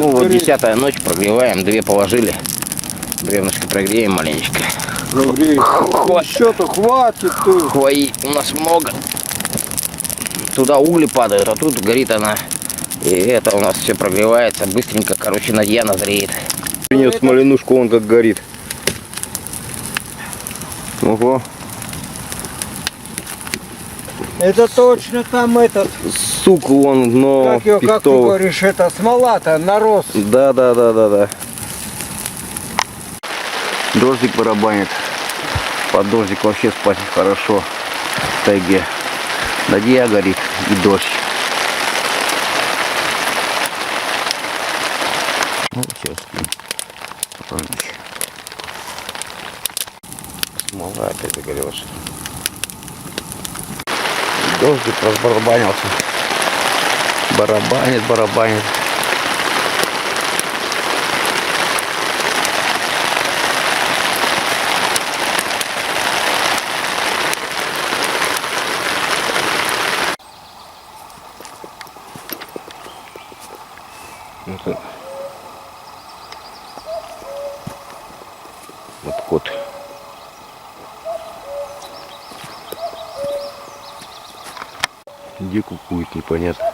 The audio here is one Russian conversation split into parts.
Ну вот 10-я ночь, прогреваем, 2 положили. Бревнышко прогреем маленечко. Еще-то хватит. Хвои у нас много. Туда угли падают, а тут горит она. И это у нас все прогревается. Быстренько, короче, надья назреет. Принес смоленушку, он как горит. Ого. Это точно там этот. Сук вон, но как ты говоришь, это смола-то, нарост. Да. Дождик барабанит. Под дождик вообще спать хорошо в тайге. Надья горит и дождь. Ну все, спим. Смола опять загорелась. Дождик разбарабанился. Барабанит. Вот кот. Где кукует, непонятно.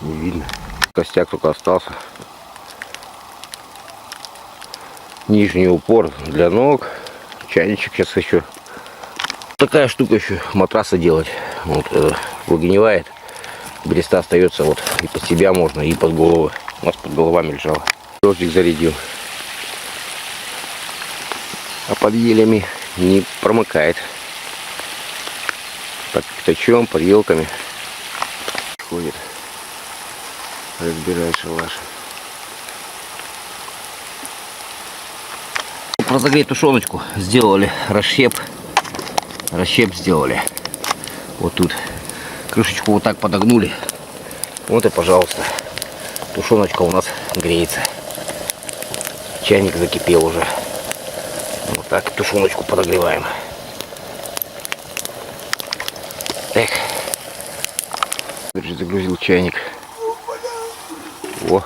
Не видно. Костяк только остался. Нижний упор для ног. Чайничек сейчас еще. Такая штука еще матраса делать. Вот выгнивает. Береста остается вот и под себя можно, и под головы. У нас под головами лежала. Дождик зарядил. А под елями не промыкает. Под пятачом, под елками ходит. Разбирает шалаш. Разогреть тушеночку сделали расщеп. Расщеп сделали. Вот тут. Крышечку вот так подогнули. Вот и пожалуйста. Тушеночка у нас греется. Чайник закипел уже. Вот так тушеночку подогреваем. Эх. Загрузил чайник. О.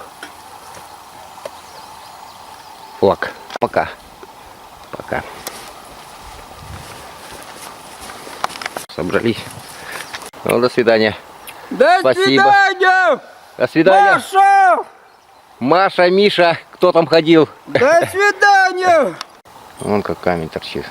Флаг. Пока. Собрались. Ну, до свидания. Спасибо. До свидания. Маша, Миша, кто там ходил? До свидания. Вон как камень торчит.